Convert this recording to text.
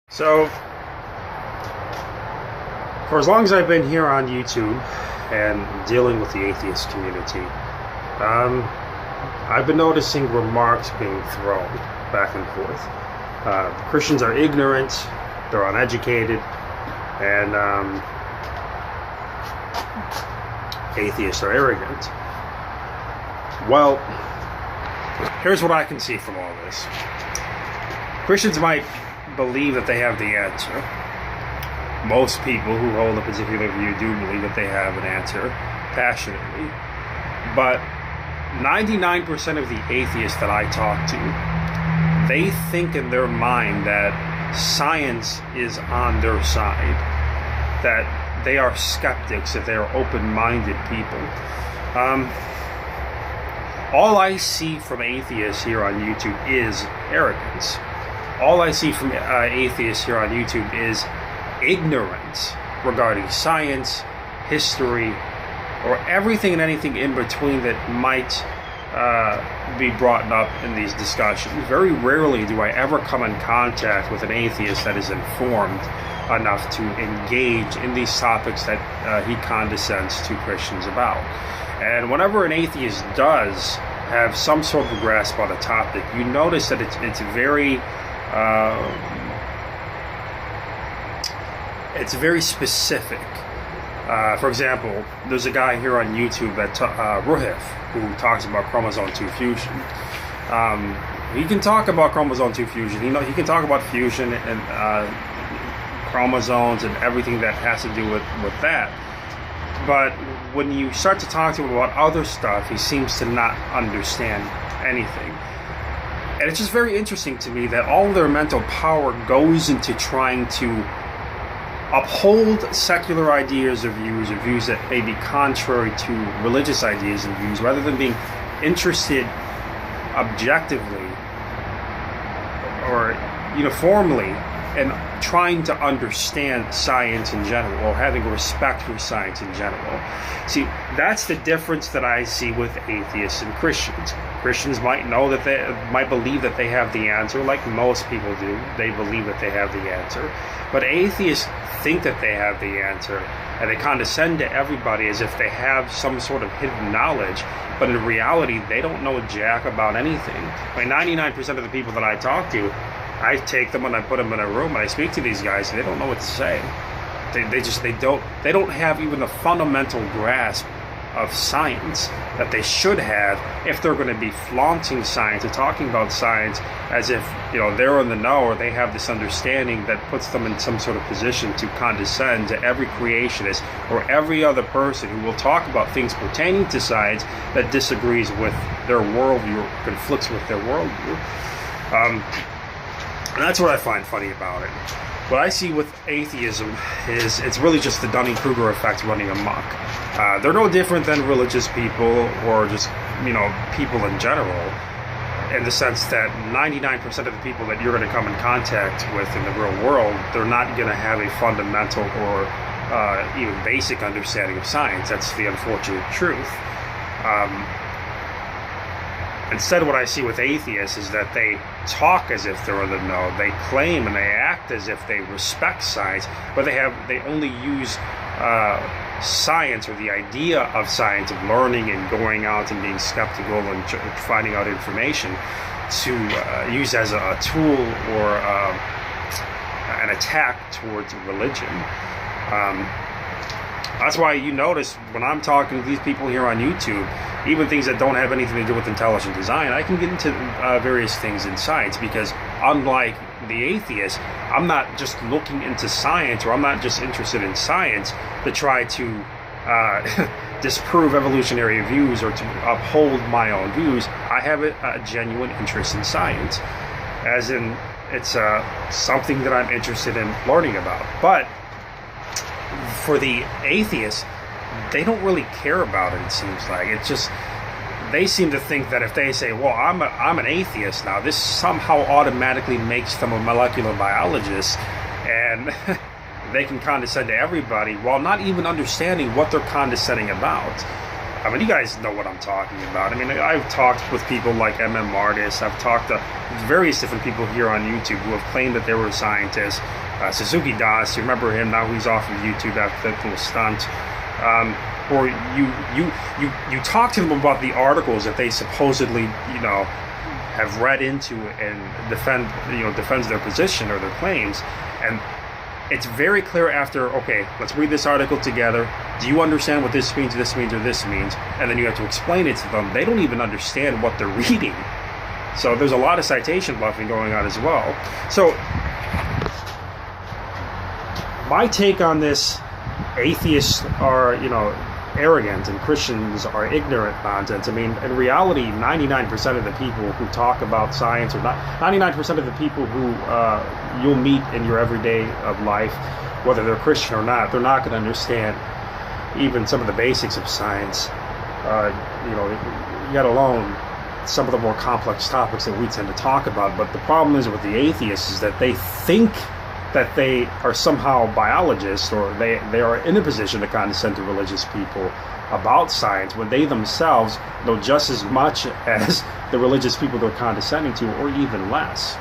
So, for as long as I've been here on YouTube and dealing with the atheist community, I've been noticing remarks being thrown back and forth. Christians are ignorant, they're uneducated, and atheists are arrogant. Well, here's what I can see from all this. Christians might believe that they have the answer. Most people who hold a particular view do believe that they have an answer passionately. But 99% of the atheists that I talk to, they think in their mind that science is on their side, that they are skeptics, that they are open-minded people. All I see from atheists here on YouTube is arrogance. All I see from atheists here on YouTube is ignorance regarding science, history, or everything and anything in between that might be brought up in these discussions. Very rarely do I ever come in contact with an atheist that is informed enough to engage in these topics that he condescends to Christians about. And whenever an atheist does have some sort of grasp on a topic, you notice that it's very specific. For example, there's a guy here on YouTube that Ruhif, who talks about chromosome 2 fusion. He can talk about chromosome 2 fusion. He can talk about fusion and chromosomes and everything that has to do with that. But when you start to talk to him about other stuff, he seems to not understand anything. And it's just very interesting to me that all of their mental power goes into trying to uphold secular ideas or views that may be contrary to religious ideas and views, rather than being interested objectively or uniformly in trying to understand science in general, or having respect for science in general. See, that's the difference that I see with atheists and Christians. Christians might believe that they have the answer, like most people do. They believe that they have the answer. But atheists think that they have the answer, and they condescend to everybody as if they have some sort of hidden knowledge, but in reality, they don't know jack about anything. I mean, 99% of the people that I talk to, I take them and I put them in a room and I speak to these guys, and they don't know what to say. They don't have even the fundamental grasp of science that they should have if they're going to be flaunting science or talking about science as if they're in the know, or they have this understanding that puts them in some sort of position to condescend to every creationist or every other person who will talk about things pertaining to science that disagrees with their worldview or conflicts with their worldview. And that's what I find funny about it. What I see with atheism is it's really just the Dunning-Kruger effect running amok. They're no different than religious people or just, people in general, in the sense that 99% of the people that you're going to come in contact with in the real world, they're not going to have a fundamental or even basic understanding of science. That's the unfortunate truth. Instead, what I see with atheists is that they talk as if they're in the know. They claim and they act as if they respect science, but they only use science, or the idea of science, of learning and going out and being skeptical and finding out information, to use as a tool or an attack towards religion. That's why you notice when I'm talking to these people here on YouTube, even things that don't have anything to do with intelligent design, I can get into various things in science, because unlike the atheist, I'm not just looking into science, or I'm not just interested in science to try to disprove evolutionary views or to uphold my own views. I have a genuine interest in science, as in it's something that I'm interested in learning about. But for the atheists, they don't really care about it seems like. It's just, they seem to think that if they say, well, I'm an atheist now, this somehow automatically makes them a molecular biologist, and they can condescend to everybody while not even understanding what they're condescending about. I mean, you guys know what I'm talking about. I mean, I've talked with people like M.M. Martis. I've talked to various different people here on YouTube who have claimed that they were scientists. Suzuki Das, you remember him? Now he's off of YouTube after that little stunt. Or you talk to them about the articles that they supposedly, have read into and defends their position or their claims, and it's very clear after, okay, let's read this article together. Do you understand what this means, or this means? And then you have to explain it to them. They don't even understand what they're reading. So there's a lot of citation bluffing going on as well. So my take on this, atheists are, arrogant and Christians are ignorant nonsense. I mean, in reality, 99% of the people who talk about science, or 99% of the people who you'll meet in your everyday of life, whether they're Christian or not, they're not going to understand even some of the basics of science. Yet alone some of the more complex topics that we tend to talk about. But the problem is with the atheists is that they think that they are somehow biologists, or they are in a position to condescend to religious people about science, when they themselves know just as much as the religious people they're condescending to, or even less.